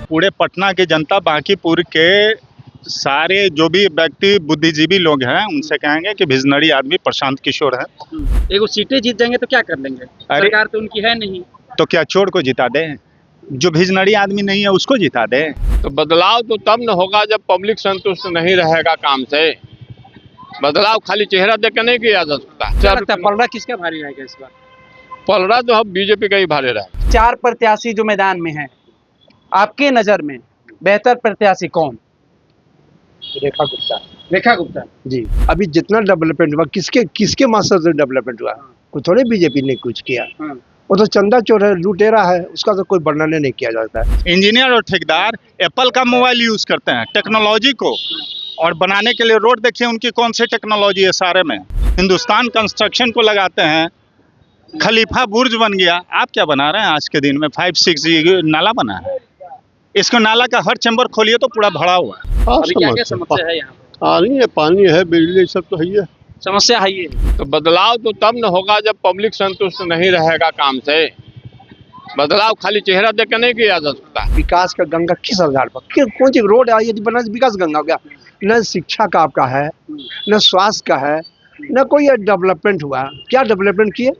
पूरे पटना की जनता, बांकीपुर के सारे जो भी व्यक्ति बुद्धिजीवी लोग हैं उनसे कहेंगे कि विजनरी आदमी प्रशांत किशोर है। एक वो सीटें जीत जाएंगे तो क्या कर लेंगे? सरकार तो उनकी है नहीं। तो क्या चोर को जिता दे? जो विजनरी आदमी नहीं है उसको जिता दे। तो बदलाव तो तब न होगा जब पब्लिक संतुष्ट नहीं रहेगा काम से। बदलाव खाली चेहरा देख के नहीं किया जा सकता। क्या लगता है पलड़ा किसका भारी रहेगा इस बार? पलड़ा तो अब बीजेपी का ही भारी रहा। 4 प्रत्याशी जो मैदान में हैं, आपके नजर में बेहतर प्रत्याशी कौन? रेखा गुप्ता। रेखा गुप्ता जी। अभी जितना डेवलपमेंट हुआ किसके मास्टर से डेवलपमेंट हुआ? कोई थोड़े बीजेपी ने कुछ किया। वो तो चंदा चोर है, लुटेरा है, उसका तो कोई वर्णन नहीं किया जाता है। इंजीनियर और ठेकेदार एप्पल का मोबाइल यूज करते हैं टेक्नोलॉजी को, और बनाने के लिए रोड देखिए उनकी कौन सी टेक्नोलॉजी है। सारे में हिंदुस्तान कंस्ट्रक्शन को लगाते हैं, खलीफा बुर्ज बन गया। आप क्या बना रहे हैं आज के दिन में? 5-6 नाला बना है। इसको नाला का हर चैम्बर खोलिए तो पूरा भरा हुआ है। अभी क्या समस्या है यहाँ? पानी है, बिजली, सब तो है। समस्या है ये। तो बदलाव तो तब न होगा जब पब्लिक संतुष्ट नहीं रहेगा काम से। बदलाव खाली चेहरा देख के नहीं किया जा सकता। विकास का गंगा किस आधार पर, कौन सी रोड है यदि बना विकास गंगा हो गया? न शिक्षा का आपका है, न स्वास्थ्य का है, न कोई डेवलपमेंट हुआ। क्या डेवलपमेंट किए?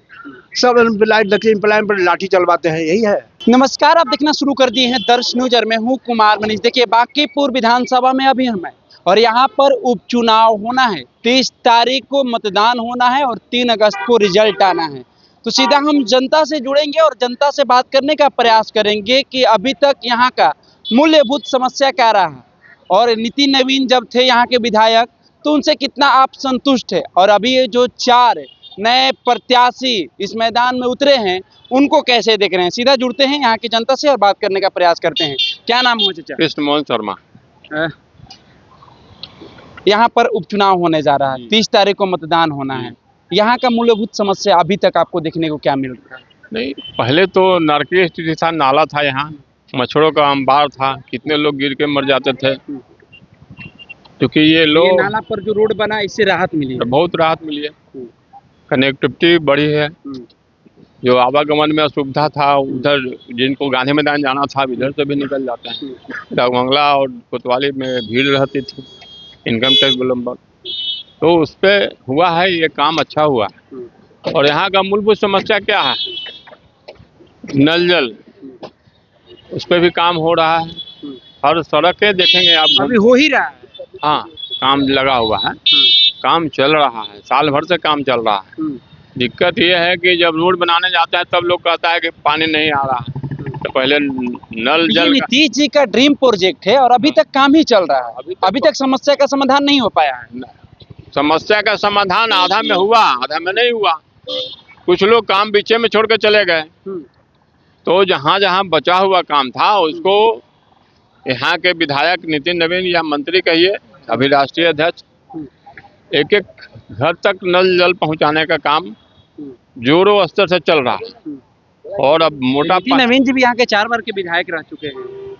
सब लाइट देखिए, इम्प्लाइमेंट पर लाठी चलवाते हैं, यही है। नमस्कार, आप देखना शुरू कर दिए हैं दर्श न्यूज और मैं हूँ कुमार मनीष। देखिए बांकीपुर विधानसभा में अभी हम हैं और यहाँ पर उपचुनाव होना है। 30 तारीख को मतदान होना है और 3 अगस्त को रिजल्ट आना है। तो सीधा हम जनता से जुड़ेंगे और जनता से बात करने का प्रयास करेंगे कि अभी तक यहाँ का मूल्यभूत समस्या क्या रहा है, और नितिन नवीन जब थे यहाँ के विधायक तो उनसे कितना आप संतुष्ट है, और अभी ये जो 4 नए प्रत्याशी इस मैदान में उतरे हैं उनको कैसे देख रहे हैं। सीधा जुड़ते हैं यहाँ की जनता से और बात करने का प्रयास करते हैं। क्या नाम हो चाचा? कृष्ण मोहन शर्मा। यहाँ पर उपचुनाव होने जा रहा है, 30 तारीख को मतदान होना है। यहाँ का मूलभूत समस्या अभी तक आपको देखने को क्या मिल रहा है? नहीं, पहले तो नारकीय स्थिति था, नाला था, यहाँ मच्छरों का अंबार था, कितने लोग गिर के मर जाते थे। क्योंकि ये लोग नाला पर जो रोड बना इससे राहत मिली है। बहुत राहत मिली है, कनेक्टिविटी बढ़ी है। जो आवागमन में असुविधा था, उधर जिनको गांधी मैदान जाना था इधर से भी निकल जाते हैं। डाकबंगला और कोतवाली में भीड़ रहती थी, इनकम टैक्स विलंब, तो उस पर हुआ है, ये काम अच्छा हुआ है। और यहाँ का मूलभूत समस्या क्या है? नल जल, उस पर भी काम हो रहा है। हर सड़कें देखेंगे आप, अभी हो ही रहा है। हाँ, काम लगा हुआ है, काम चल रहा है, साल भर से काम चल रहा है। दिक्कत ये है कि जब रोड बनाने जाता है तब लोग कहता है कि पानी नहीं आ रहा है। तो पहले नल जल, नीतीश जी का ड्रीम प्रोजेक्ट है और अभी तक काम ही चल रहा है। अभी तक समस्या का समाधान नहीं हो पाया है। समस्या का समाधान आधा में हुआ, आधा में नहीं हुआ। कुछ लोग काम बीचे में छोड़ के चले गए। तो जहाँ जहाँ बचा हुआ काम था उसको यहाँ के विधायक नितिन नवीन या मंत्री कहिए, अभी राष्ट्रीय अध्यक्ष, एक घर तक नल जल पहुँचाने का काम जोरों स्तर से चल रहा है। और अब मोटा नवीन जी भी यहाँ के 4 बार के विधायक रह चुके हैं।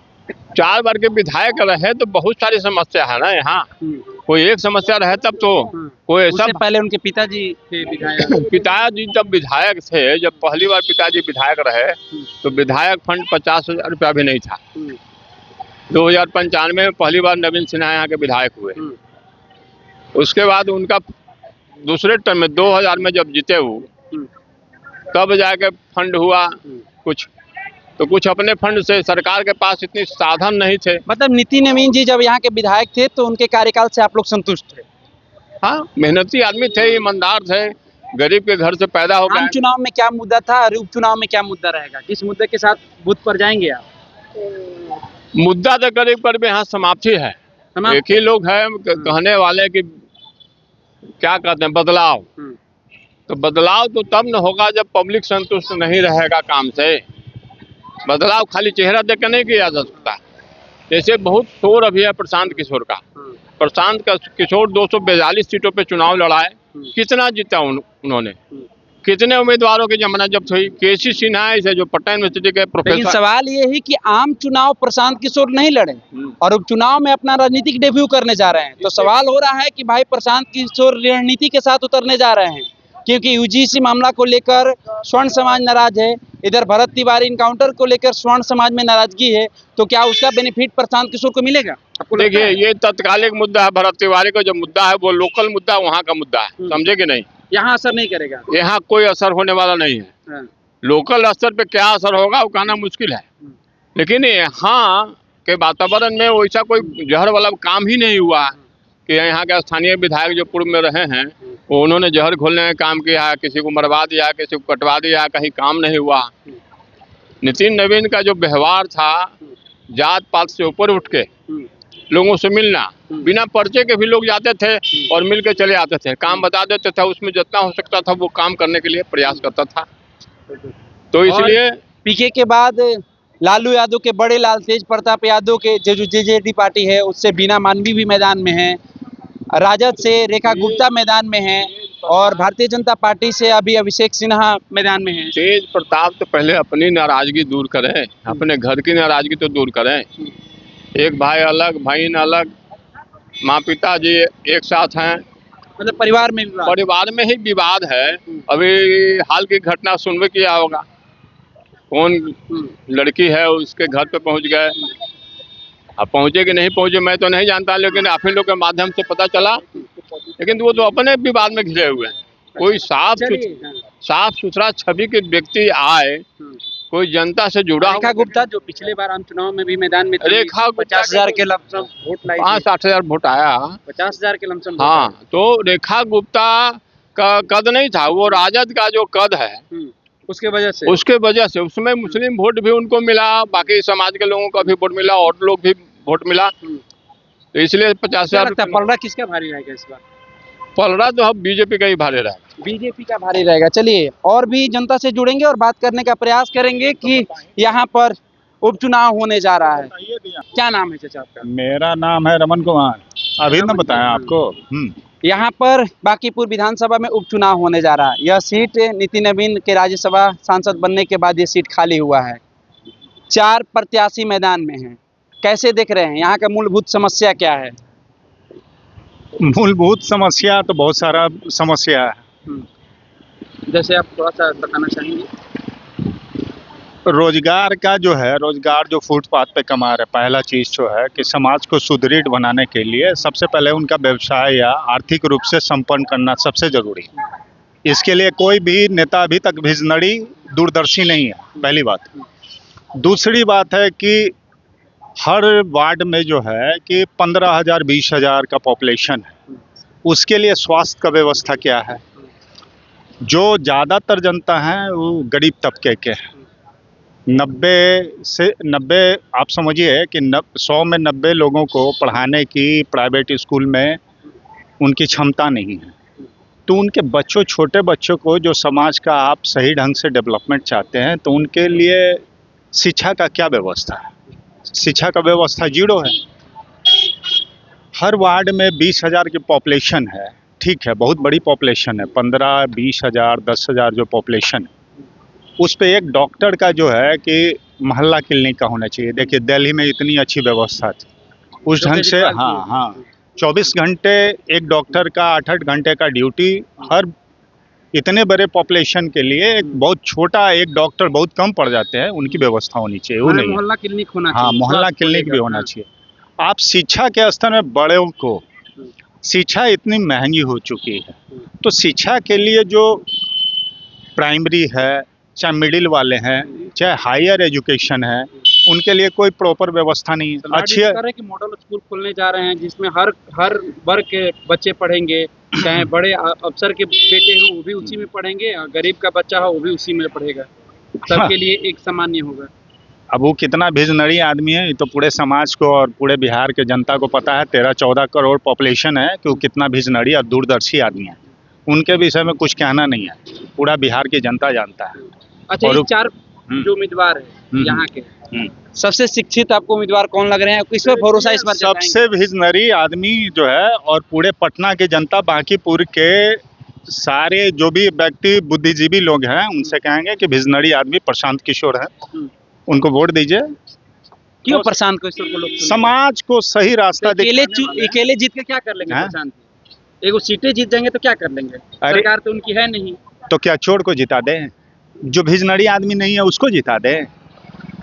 4 बार के विधायक रहे तो बहुत सारी समस्या है ना यहाँ। कोई एक समस्या रहे तब तो कोई ऐसा। पहले उनके पिताजी थे विधायक। पिताजी जब विधायक थे, जब पहली बार पिताजी विधायक रहे तो विधायक फंड 50,000 रुपया भी नहीं था। 2095 में पहली बार नवीन सिन्हा यहाँ के विधायक हुए। उसके बाद उनका दूसरे टर्म में 2000 में जब जीते वो, तब जाके फंड हुआ कुछ। तो कुछ अपने फंड से, सरकार के पास इतनी साधन नहीं थे। मतलब नितिन नवीन जी जब यहाँ के विधायक थे तो उनके कार्यकाल से आप लोग संतुष्ट थे? हाँ, मेहनती आदमी थे, ईमानदार थे, गरीब के घर से पैदा हो गए। आम चुनाव में क्या मुद्दा था और उपचुनाव में क्या मुद्दा रहेगा? किस मुद्दे के साथ बूथ पर जाएंगे आप? मुद्दा तो करीब करीब यहाँ समाप्ति है। एक ही लोग है कहने वाले कि क्या कहते हैं, बदलाव। तो बदलाव तो तब न होगा जब पब्लिक संतुष्ट नहीं रहेगा काम से। बदलाव खाली चेहरा देख के नहीं किया जा सकता। जैसे बहुत शोर अभी है प्रशांत किशोर का। प्रशांत किशोर 242 सीटों पे चुनाव लड़ाए, कितना जीता उन्होंने? कितने उम्मीदवारों की जमानत जब्त हुई? केसी सिन्हा से जो पटना यूनिवर्सिटी के प्रोफेसर। लेकिन सवाल ये है कि आम चुनाव प्रशांत किशोर नहीं लड़े और उपचुनाव में अपना राजनीतिक डेब्यू करने जा रहे हैं। तो सवाल हो रहा है कि भाई प्रशांत किशोर रणनीति के साथ उतरने जा रहे हैं, क्योंकि यूजीसी मामला को लेकर स्वर्ण समाज नाराज है, इधर भरत तिवारी इनकाउंटर को लेकर स्वर्ण समाज में नाराजगी है, तो क्या उसका बेनिफिट प्रशांत किशोर को मिलेगा? आपको लगता देखिए, है? ये तत्कालिक मुद्दा है। भरत तिवारी का जो मुद्दा है वो लोकल मुद्दा, वहाँ का मुद्दा है, समझे कि नहीं? यहाँ असर नहीं करेगा। यहाँ कोई असर होने वाला नहीं है। हाँ। लोकल स्तर पे क्या असर होगा वो कहना मुश्किल है, लेकिन यहाँ के वातावरण में वैसा कोई जहर वाला काम ही नहीं हुआ कि यहाँ के स्थानीय विधायक जो पूर्व में रहे हैं वो उन्होंने जहर घोलने का काम किया, किसी को मरवा दिया, किसी को कटवा दिया, कहीं काम नहीं हुआ। नितिन नवीन का जो व्यवहार था, जात पात से ऊपर उठ के लोगों से मिलना, बिना पर्चे के भी लोग जाते थे और मिल के चले आते थे, काम बता देते थे, उसमें जितना हो सकता था वो काम करने के लिए प्रयास करता था। तो इसलिए पीके के बाद लालू यादव के बड़े लाल तेज प्रताप यादव के जो जेजेडी पार्टी है उससे बीना मानवी भी मैदान में है, राजद से रेखा गुप्ता मैदान में है और भारतीय जनता पार्टी से अभी अभिषेक सिन्हा मैदान में है। तेज प्रताप तो पहले अपनी नाराजगी दूर करें, अपने घर की नाराजगी तो दूर करें। एक भाई अलग, बहन अलग, माँ पिता जी एक साथ हैं, मतलब परिवार में विवाद। परिवार में ही विवाद है। अभी हाल की घटना सुनबे किया होगा, कौन लड़की है उसके घर पे पहुंच गए। अब पहुंचे कि नहीं पहुंचे मैं तो नहीं जानता, लेकिन आप ही लोग के माध्यम से पता चला। लेकिन वो तो अपने विवाद में घिरे हुए हैं। कोई साफ सुथरा छवि के व्यक्ति आए, कोई जनता से जुड़ा। रेखा गुप्ता जो पिछले बार आम चुनाव में भी मैदान में थी, रेखा 50,000 के लमसम वोट लाई, 60,000 वोट आया, 50,000 के लमसम। हाँ, तो रेखा गुप्ता का कद नहीं था, वो राजद का जो कद है उसके वजह से उसमें मुस्लिम वोट भी उनको मिला, बाकी समाज के लोगों का भी वोट मिला और लोग भी वोट मिला, तो इसलिए 50,000। पलड़ा किसका भारी रहेगा इस बार? पलड़ा तो अब बीजेपी का ही भारी रहेगा। बीजेपी का भारी रहेगा। चलिए और भी जनता से जुड़ेंगे और बात करने का प्रयास करेंगे कि यहाँ पर उपचुनाव होने जा रहा है। क्या नाम है चाचा आपका? मेरा नाम है रमन कुमार, अभी ना बताया आपको। यहाँ पर बांकीपुर विधानसभा में उपचुनाव होने जा रहा है। यह सीट नितिन नवीन के राज्यसभा सांसद बनने के बाद ये सीट खाली हुआ है। 4 प्रत्याशी मैदान में हैं। कैसे देख रहे हैं, यहाँ का मूलभूत समस्या क्या है? मूलभूत समस्या तो बहुत सारा समस्या है। जैसे आप थोड़ा सा बताना चाहेंगे? रोजगार का जो है, रोजगार जो फुटपाथ पे कमा रहे, पहला चीज जो है कि समाज को सुदृढ़ बनाने के लिए सबसे पहले उनका व्यवसाय या आर्थिक रूप से संपन्न करना सबसे जरूरी है। इसके लिए कोई भी नेता अभी तक विजनरी दूरदर्शी नहीं है, पहली बात। दूसरी बात है कि हर वार्ड में जो है कि 15,000 20,000 का पॉपुलेशन है, उसके लिए स्वास्थ्य का व्यवस्था क्या है? जो ज़्यादातर जनता है वो गरीब तबके के हैं। 90 आप समझिए कि 100 में 90 लोगों को पढ़ाने की प्राइवेट स्कूल में उनकी क्षमता नहीं है। तो उनके बच्चों, छोटे बच्चों को जो समाज का आप सही ढंग से डेवलपमेंट चाहते हैं, तो उनके लिए शिक्षा का क्या व्यवस्था है? शिक्षा का व्यवस्था जीरो है। हर वार्ड में 20,000 की पॉपुलेशन है, ठीक है, बहुत बड़ी पॉपुलेशन है। 15-20,000 10,000 जो पॉपुलेशन है, उस पे एक डॉक्टर का जो है कि मोहल्ला क्लिनिक का होना चाहिए। देखिए दिल्ली में इतनी अच्छी व्यवस्था थी उस ढंग से। हाँ 24 घंटे एक डॉक्टर का 8-8 घंटे का ड्यूटी, हर इतने बड़े पॉपुलेशन के लिए एक बहुत छोटा एक डॉक्टर बहुत कम पड़ जाते हैं, उनकी व्यवस्था होनी चाहिए। वो नहीं, मोहल्ला क्लिनिक होना चाहिए। हाँ, मोहल्ला क्लिनिक भी होना चाहिए। आप शिक्षा के स्तर में बड़ों को, शिक्षा इतनी महंगी हो चुकी है, तो शिक्षा के लिए जो प्राइमरी है, चाहे मिडिल वाले हैं, चाहे हायर एजुकेशन है, उनके लिए कोई प्रॉपर व्यवस्था नहीं है। अच्छी है कि मॉडल स्कूल खोलने जा रहे हैं जिसमें हर वर्ग के बच्चे पढ़ेंगे, चाहे बड़े अफसर के बेटे हों वो भी उसी में पढ़ेंगे, गरीब का बच्चा हो वो भी उसी में पढ़ेगा, सबके लिए एक सामान्य होगा। अब वो कितना विजनरी आदमी है, ये तो पूरे समाज को और पूरे बिहार के जनता को पता है। 13-14 करोड़ पॉपुलेशन है कि वो कितना विजनरी और दूरदर्शी आदमी है। उनके विषय में कुछ कहना नहीं है, पूरा बिहार की जनता जानता है। अच्छा, ये 4 जो उम्मीदवार है यहाँ के, सबसे शिक्षित आपको उम्मीदवार कौन लग रहे हैं? किस पे भरोसा इस बार? सबसे विजनरी आदमी जो है, और पूरे पटना की जनता, बांकीपुर के सारे जो भी व्यक्ति बुद्धिजीवी लोग हैं, उनसे कहेंगे कि विजनरी आदमी प्रशांत किशोर है, उनको वोट दीजिए। क्यों प्रशांत किशोर को लोग? समाज को सही रास्ता अकेले जीत के क्या कर लेंगे प्रशांत? एक वो सीटें जीत जाएंगे तो क्या कर लेंगे? सरकार तो उनकी है नहीं। तो क्या चोर को जिता दें? जो भिजनड़ी आदमी नहीं है उसको जिता दें?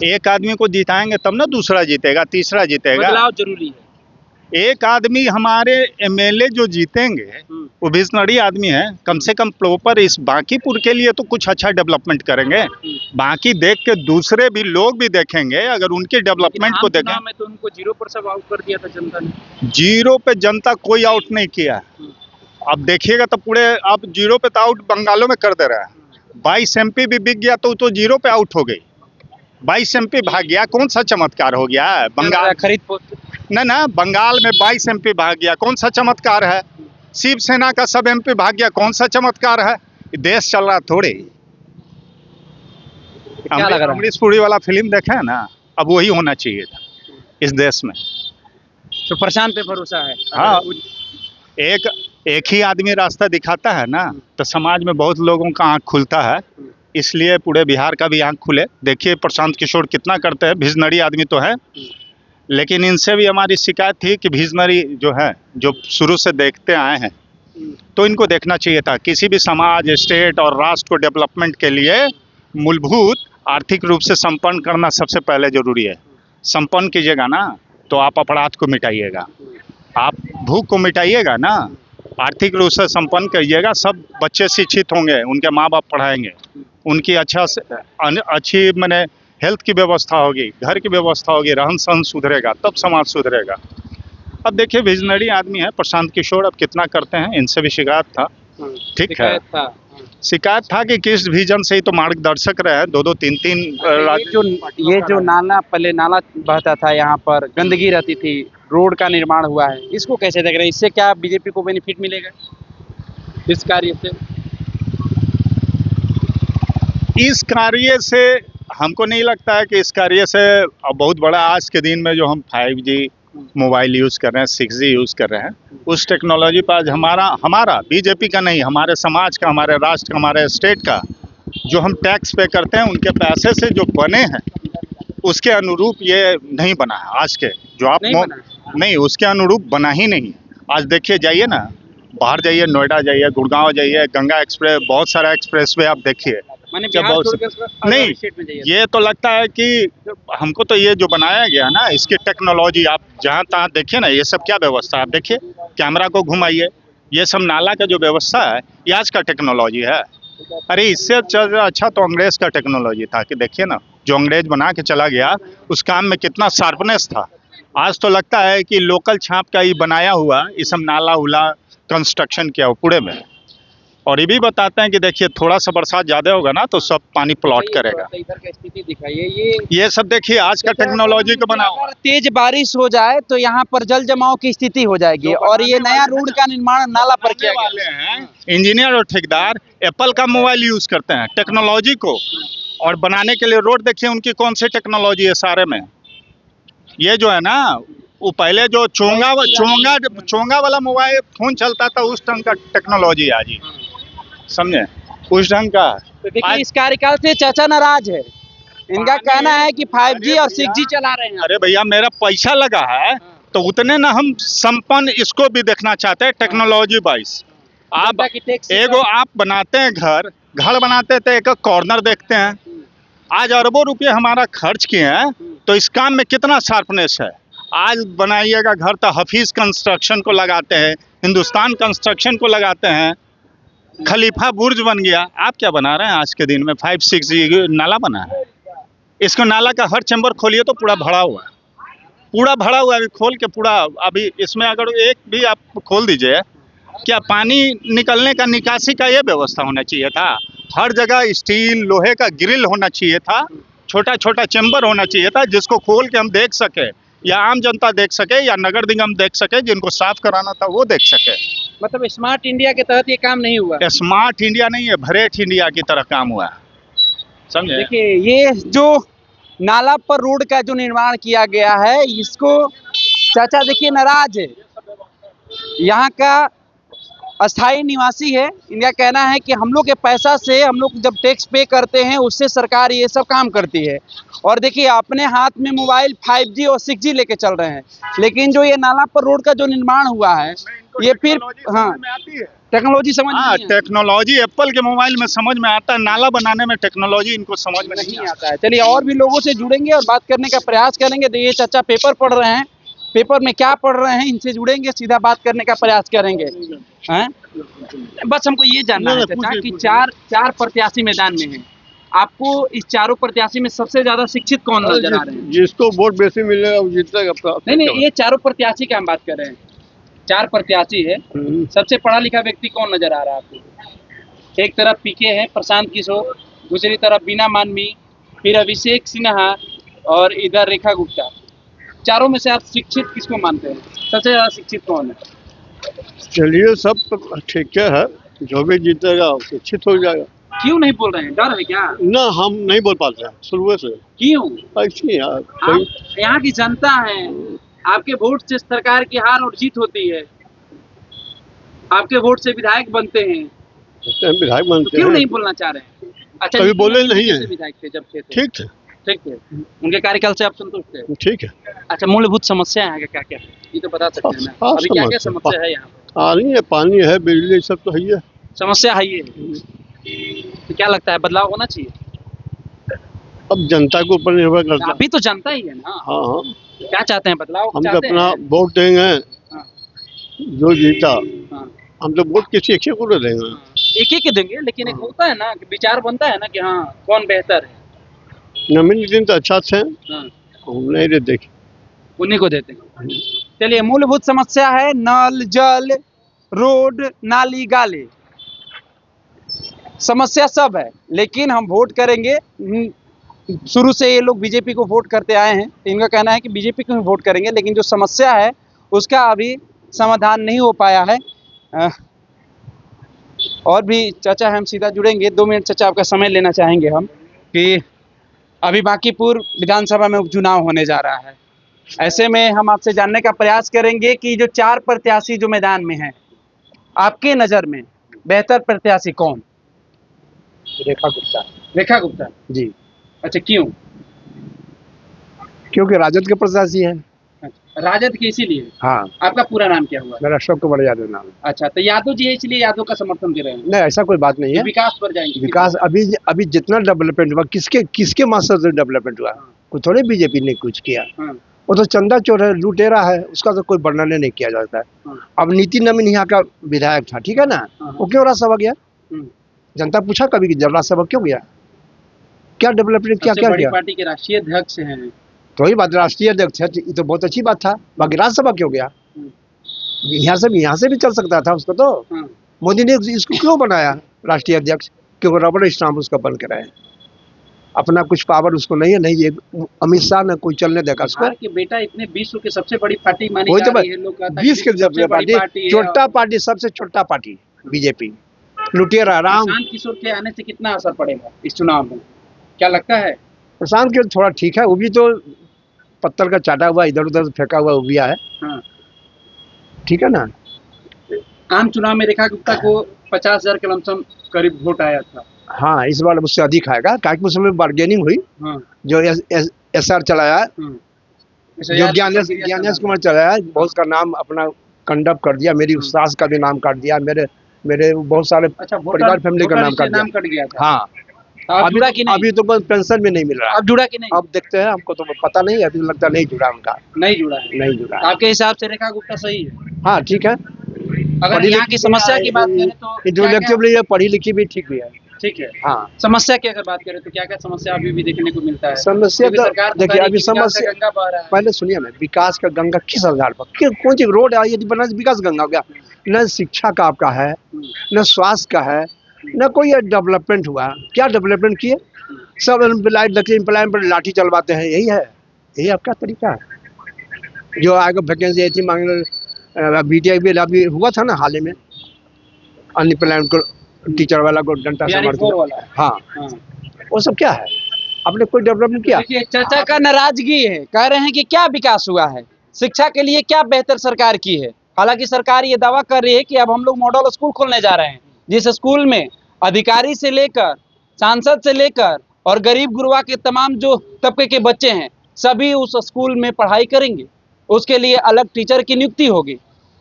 एक आदमी को जिताएंगे तब ना दूसरा जीतेगा, तीसरा जीतेगा। बदलाव जरूरी है। एक आदमी हमारे एमएलए जो जीतेंगे वो भिजनड़ी आदमी है, कम से कम प्रॉपर इस बांकीपुर के लिए तो कुछ अच्छा डेवलपमेंट करेंगे। बाकी देख के दूसरे भी लोग भी देखेंगे, अगर उनके डेवलपमेंट को देखें। में तो उनको 0% आउट कर दिया था जनता ने। 0 पे जनता कोई आउट नहीं किया। अब देखिएगा तो पूरे अब 0 पे तो आउट बंगालों में कर दे रहा है। 22 MP भी बिक गया तो 0 पे आउट हो गई। 22 MP भाग गया, कौन सा चमत्कार हो गया? बंगाल खरीद ना बंगाल में 22 MP भाग गया, कौन सा चमत्कार है? शिवसेना का सब MP भाग गया, कौन सा चमत्कार है? देश चल रहा थोड़े। अमरीश पुरी वाला फिल्म देखे है ना, अब वही होना चाहिए था इस देश में। तो प्रशांत पे भरोसा है। हाँ, एक ही आदमी रास्ता दिखाता है ना, तो समाज में बहुत लोगों का आंख खुलता है। इसलिए पूरे बिहार का भी आंख खुले। देखिए प्रशांत किशोर कितना करते हैं, भिजनड़ी आदमी तो है, लेकिन इनसे भी हमारी शिकायत थी कि भिजनड़ी जो है, जो शुरू से देखते आए हैं, तो इनको देखना चाहिए था। किसी भी समाज, स्टेट और राष्ट्र को डेवलपमेंट के लिए मूलभूत आर्थिक रूप से संपन्न करना सबसे पहले जरूरी है। संपन्न कीजिएगा ना तो आप अपराध को मिटाइएगा, आप भूख को मिटाइएगा ना, आर्थिक रूप से संपन्न करिएगा, सब बच्चे शिक्षित होंगे, उनके माँ बाप पढ़ाएंगे, उनकी अच्छी मैंने हेल्थ की व्यवस्था होगी, घर की व्यवस्था होगी, रहन सहन सुधरेगा, तब समाज सुधरेगा। अब देखिए भिजनड़ी आदमी है प्रशांत किशोर, अब कितना करते हैं, इनसे भी शिकायत था। ठीक है, शिकायत था कि किस विजन से ही तो मार्गदर्शक रहे, 2-2, 3-3 ये जो नाला, पहले नाला बहता था, यहाँ पर गंदगी रहती थी, रोड का निर्माण हुआ है, इसको कैसे देख रहे हैं? इससे क्या बीजेपी को बेनिफिट मिलेगा इस कार्य से? इस कार्य से हमको नहीं लगता है कि इस कार्य से बहुत बड़ा, आज के दिन में जो हम 5G मोबाइल यूज़ कर रहे हैं, 6G यूज़ कर रहे हैं, उस टेक्नोलॉजी पर आज हमारा बीजेपी का नहीं, हमारे समाज का, हमारे राष्ट्र का, हमारे स्टेट का जो हम टैक्स पे करते हैं, उनके पैसे से जो बने हैं उसके अनुरूप ये नहीं बना है। आज के जो आप नहीं उसके अनुरूप बना ही नहीं। आज देखिए, जाइए ना, बाहर जाइए, नोएडा जाइए, गुड़गांव जाइए, गंगा एक्सप्रेस, बहुत सारा एक्सप्रेस वे आप देखिए। नहीं, ये तो लगता है कि हमको तो ये जो बनाया गया ना, इसकी टेक्नोलॉजी आप जहाँ तहाँ देखिए ना, ये सब क्या व्यवस्था है आप देखिए, कैमरा को घुमाइए, ये सब नाला का जो व्यवस्था है ये आज का टेक्नोलॉजी है। अरे इससे अच्छा तो अंग्रेज का टेक्नोलॉजी था कि देखिए ना, जो अंग्रेज बना के चला गया उस काम में कितना शार्पनेस था। आज तो लगता है कि लोकल छाप का ही बनाया हुआ ये सब नाला उला कंस्ट्रक्शन किया पूरे में। और ये भी बताते हैं कि देखिए थोड़ा सा बरसात ज्यादा होगा ना तो सब पानी प्लॉट करेगा। इधर का स्थिति दिखाइए, ये सब देखिए आज का टेक्नोलॉजी का बना हुआ। तेज बारिश हो जाए तो यहाँ पर जल जमाव की स्थिति हो जाएगी, और ये नया रोड का निर्माण नाला पर किया वाले हैं। इंजीनियर और ठेकेदार एप्पल का मोबाइल यूज करते हैं टेक्नोलॉजी को, और बनाने के लिए रोड देखिए उनकी कौन सी टेक्नोलॉजी है सारे में। ये जो है ना, वो पहले जो चोंगा वाला मोबाइल फोन चलता था, उस ढंग का टेक्नोलॉजी आज ही, समझे, उस ढंग का। तो देखिए इस कार्यकाल से चाचा नाराज है, इनका कहना है कि 5G और 6G चला रहे हैं। अरे भैया, मेरा पैसा लगा है तो उतने ना हम संपन्न इसको भी देखना चाहते हैं टेक्नोलॉजी वाइज। आप एगो आप बनाते हैं घर बनाते थे, एक कॉर्नर देखते हैं, आज अरबों रुपये हमारा खर्च किए हैं, तो इस काम में कितना शार्पनेस है। आज बनाइएगा घर तो हफीज कंस्ट्रक्शन को लगाते हैं, हिंदुस्तान कंस्ट्रक्शन को लगाते हैं, खलीफा बुर्ज बन गया। आप क्या बना रहे हैं आज के दिन में? 5-6 नाला बना है, इसको नाला का हर चैम्बर खोलिए तो पूरा भरा हुआ है, अभी खोल के पूरा, अभी इसमें अगर एक भी आप खोल दीजिए, क्या पानी निकलने का, निकासी का ये व्यवस्था होना चाहिए था। हर जगह स्टील लोहे का ग्रिल होना चाहिए था, छोटा छोटा चैम्बर होना चाहिए था, जिसको खोल के हम देख सके, या आम जनता देख सके, या नगर निगम देख सके, जिनको साफ कराना था वो देख सके। मतलब स्मार्ट इंडिया के तहत ये काम नहीं हुआ। स्मार्ट इंडिया नहीं है, भरेठ इंडिया की तरह काम हुआ, समझे। देखिए ये जो नाला पर रोड का जो निर्माण किया गया है, इसको चाचा देखिए नाराज है। यहाँ का अस्थाई निवासी है, इनका कहना है कि हम लोग के पैसा से, हम लोग जब टैक्स पे करते हैं उससे सरकार ये सब काम करती है। और देखिए अपने हाथ में मोबाइल 5G और 6G लेके चल रहे हैं, लेकिन जो ये नाला पर रोड का जो निर्माण हुआ है ये फिर हाँ टेक्नोलॉजी समझ में हाँ नहीं आता। टेक्नोलॉजी एप्पल के मोबाइल में समझ में आता है, नाला बनाने में टेक्नोलॉजी इनको समझ में नहीं आता है। चलिए और भी लोगों से जुड़ेंगे और बात करने का प्रयास करेंगे। तो ये चाचा पेपर पढ़ रहे हैं, पेपर में क्या पढ़ रहे हैं, इनसे जुड़ेंगे, सीधा बात करने का प्रयास करेंगे। हैं? बस हमको ये जानना है चाचा कि चार प्रत्याशी मैदान में हैं, आपको इस चारों प्रत्याशी में सबसे ज्यादा शिक्षित कौन नजर आ रहे हैं? जिसको वोट बेसी मिलेगा वो जीतेगा। नहीं, ये चारों प्रत्याशी की हम बात कर रहे हैं। 4 प्रत्याशी है, सबसे पढ़ा लिखा व्यक्ति कौन नजर आ रहा है आपको? एक तरफ पीके है प्रशांत किशोर, दूसरी तरफ बीना मानवी, फिर अभिषेक सिन्हा और इधर रेखा गुप्ता। चारों में से आप शिक्षित किसको मानते हैं? सबसे ज्यादा शिक्षित कौन है? चलिए सब ठीक है, जो भी जीतेगा शिक्षित हो जाएगा। क्यों नहीं बोल रहे हैं? डर है क्या? ना हम नहीं बोल पाते हैं शुरू से। क्यों? ऐसी यार आप यहाँ की जनता है, आपके वोट से सरकार की हार और जीत होती है, आपके वोट से विधायक बनते हैं, विधायक तो बनते क्यों हैं। नहीं बोलना चाह रहे हैं? अच्छा कभी बोले नितिन नहीं कैसे है। विधायक थे जब थे तो? ठीक है, ठीक है, उनके कार्यकाल से आप संतुष्ट थे? ठीक है। अच्छा मूलभूत समस्या है क्या क्या? ये तो बता सकते हैं ना, हाँ, अभी क्या क्या समस्या है यहाँ पर? पानी है, पानी है, बिजली सब तो है ही है। समस्या है ये, तो क्या लगता है बदलाव होना चाहिए? अब जनता के ऊपर निर्भर करता है। अभी तो जनता ही है ना, हाँ हाँ, क्या चाहते हैं? बदलाव हम तो चाहते अपना हैं? वोट देंगे, हाँ। जो जीता हाँ। हम तो वोट किसी एक को तो देंगे। एक ही के देंगे, लेकिन एक होता है ना कि विचार बनता है ना कि हाँ कौन बेहतर है। नवीन नितिन तो अच्छा थे, हाँ, हम नहीं दे देखे। उन्हीं को देते हैं। चलिए मूलभूत समस्या है नल जल रोड नाली गाली, समस्या सब है, लेकिन हम वोट करेंगे। शुरू से ये लोग बीजेपी को वोट करते आए हैं, तो इनका कहना है कि बीजेपी को ही वोट करेंगे, लेकिन जो समस्या है उसका अभी समाधान नहीं हो पाया है। और भी चाचा हम सीधा जुड़ेंगे। 2 मिनट चाचा आपका समय लेना चाहेंगे हम कि अभी बांकीपुर विधानसभा में उपचुनाव होने जा रहा है। ऐसे में हम आपसे जानने का प्रयास करेंगे कि जो 4 प्रत्याशी जो मैदान में हैं, आपके नज़र में बेहतर प्रत्याशी कौन? रेखा गुप्ता रेखा गुप्ता जी, अच्छा क्यों? क्योंकि राजद के प्रत्याशी है। अच्छा, राजद के इसीलिए? हाँ, आपका पूरा नाम क्या हुआ? मेरा अशोक कुमार यादव नाम है। अच्छा, तो यादव जी है इसलिए यादव का समर्थन दे रहे हैं? नहीं, ऐसा कोई बात नहीं है। विकास पर जाएंगे? विकास अभी जितना डेवलपमेंट हुआ, किसके मास्टर से डेवलपमेंट हुआ? कोई थोड़े बीजेपी ने कुछ किया। हाँ, वो तो चंदा चोर है, लुटेरा है, उसका तो कोई वर्णन नहीं किया जाता है। हाँ, अब नितिन नवीन यहाँ का विधायक था, ठीक है ना, हाँ। वो क्यों राज्यसभा गया? हम्म। जनता पूछा कभी कि राज्यसभा क्यों गया? क्या डेवलपमेंट सबसे क्या बड़ी किया? पार्टी के राष्ट्रीय अध्यक्ष हैं। तो वही बात, राष्ट्रीय अध्यक्ष है, ये तो बहुत अच्छी बात था, बाकी राज्यसभा क्यों गया? यहाँ से भी चल सकता था उसको तो। हाँ, मोदी ने इसको क्यों बनाया राष्ट्रीय अध्यक्ष? क्योंकि रबड़ स्टाम्प उसका बन कर है, अपना कुछ पावर उसको नहीं है। नहीं, ये अमित शाह ने कोई चलने देगा उसको। बिहार के बेटा इतने विश्व के सबसे बड़ी पार्टी मानी वही जा तो रही है, लोग कहता है 20 के कि सबसे बड़ी पार्टी, है। छोटा पार्टी, सबसे छोटा पार्टी बीजेपी, लुटेरा राम। प्रशांत किशोर के आने से कितना असर पड़ेगा इस चुनाव में, क्या लगता है? प्रशांत के थोड़ा ठीक है, वो भी तो पत्थर का चाटा हुआ, इधर उधर फेंका हुआ वो भी है, हाँ। ठीक है ना। आम चुनाव में रेखा गुप्ता को 50,000 के लमसम करीब वोट आया था। हाँ, इस बार उससे अधिक आएगा, काकि उस समय बार्गेनिंग हुई। हाँ, जो एसआर चलाया, जो ज्ञानेश कुमार चलाया, बहुत का नाम अपना कंडप कर दिया, मेरी सास का भी नाम काट दिया, मेरे बहुत सारे अच्छा, परिवार फैमिली का नाम कट गया था। हाँ, अब जुड़ा कि नहीं? अभी तो बस पेंशन भी नहीं मिल रहा। अब जुड़ा कि नहीं? अब देखते हैं, हमको तो पता नहीं है, अभी लगता नहीं जुड़ा उनका। नहीं जुड़ा है? नहीं जुड़ा है। आपके हिसाब से रेखा गुप्ता सही है? हाँ, ठीक है। अगर यहाँ की समस्या की बात करें तो इंटेलेक्चुअली पढ़ी लिखी भी ठीक भी है। ठीक है। हाँ, समस्या की अगर बात करें तो क्या क्या समस्या अभी भी देखने को मिलता है? समस्या क्योंकि तो सरकार तो देखिए, कह रही अभी है कि विकास का समस्या गंगा बह रहा है। पहले सुनिए ना, विकास का गंगा किस आधार पर, कौन सी रोड आई यदि बना विकास गंगा हो गया? न शिक्षा का आपका है, न स्वास्थ्य का है, न कोई डेवलपमेंट हुआ। क्या डेवलपमेंट किए? सब एम्प्लॉयमेंट पर लाठी चलवाते हैं, यही आपका तरीका है। जो आगे वैकेंसी आई थी मांगने, बीटीआई भी अभी हुआ था ना हाल ही में, अनएम्प्लॉयमेंट को टीचर वाला को डंडा से मार दिया। हाँ, वो सब क्या है? आपने कोई डेवलपमेंट किया? देखिए चाचा का नाराजगी है, कह रहे हैं कि क्या विकास हुआ है, शिक्षा के लिए क्या बेहतर सरकार की है। हालांकि सरकार ये दावा कर रही है कि अब हम लोग मॉडल स्कूल खोलने जा रहे हैं, जिस स्कूल में अधिकारी से लेकर सांसद से लेकर और गरीब गुरबा के तमाम जो तबके के बच्चे हैं, सभी उस स्कूल में पढ़ाई करेंगे। उसके लिए अलग टीचर की नियुक्ति होगी।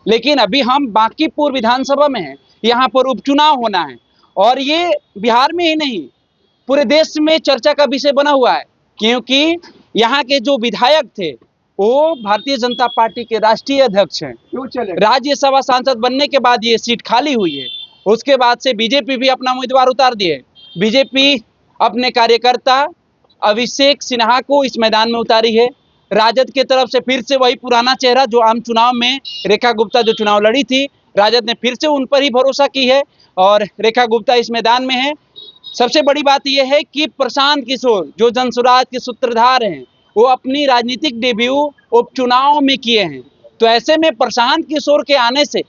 लेकिन अभी हम बांकीपुर विधानसभा में हैं, यहाँ पर उपचुनाव होना है और ये बिहार में ही नहीं पूरे देश में चर्चा का विषय बना हुआ है, क्योंकि यहाँ के जो विधायक थे वो भारतीय जनता पार्टी के राष्ट्रीय अध्यक्ष हैं। राज्यसभा सांसद बनने के बाद ये सीट खाली हुई है। उसके बाद से बीजेपी भी अपना उम्मीदवार उतार दिए। बीजेपी अपने कार्यकर्ता अभिषेक सिन्हा को इस मैदान में उतारी है। राजद के तरफ से फिर से वही पुराना चेहरा जो आम चुनाव में रेखा गुप्ता जो चुनाव लड़ी थी, राजद ने फिर से उन पर ही भरोसा की है और रेखा गुप्ता इस मैदान में है। सबसे बड़ी बात यह है कि प्रशांत किशोर जो जनसुराज के सूत्रधार हैं वो अपनी राजनीतिक डेब्यू उपचुनाव में किए हैं। तो ऐसे में प्रशांत किशोर के आने से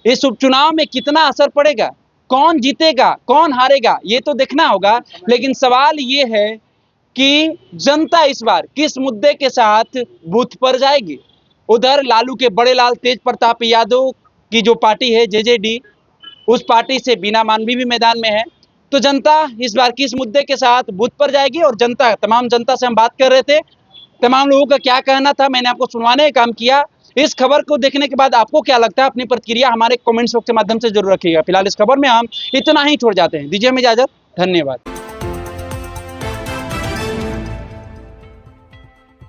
इस उपचुनाव में कितना असर पड़ेगा, कौन जीतेगा कौन हारेगा ये तो देखना होगा। लेकिन सवाल ये है कि जनता इस बार किस मुद्दे के साथ बूथ पर जाएगी। उधर लालू के बड़े लाल तेज प्रताप यादव की जो पार्टी है जेजेडी, उस पार्टी से बीना मानवी भी मैदान में है। तो जनता इस बार किस मुद्दे के साथ बूथ पर जाएगी और जनता, तमाम जनता से हम बात कर रहे थे, तमाम लोगों का क्या कहना था मैंने आपको सुनवाने का काम किया। इस खबर को देखने के बाद आपको क्या लगता है, अपनी प्रतिक्रिया हमारे कमेंट्स बॉक्स के माध्यम से जरूर रखिएगा। फिलहाल इस खबर में हम इतना ही छोड़ जाते हैं, दीजिए हमें इजाजत, धन्यवाद।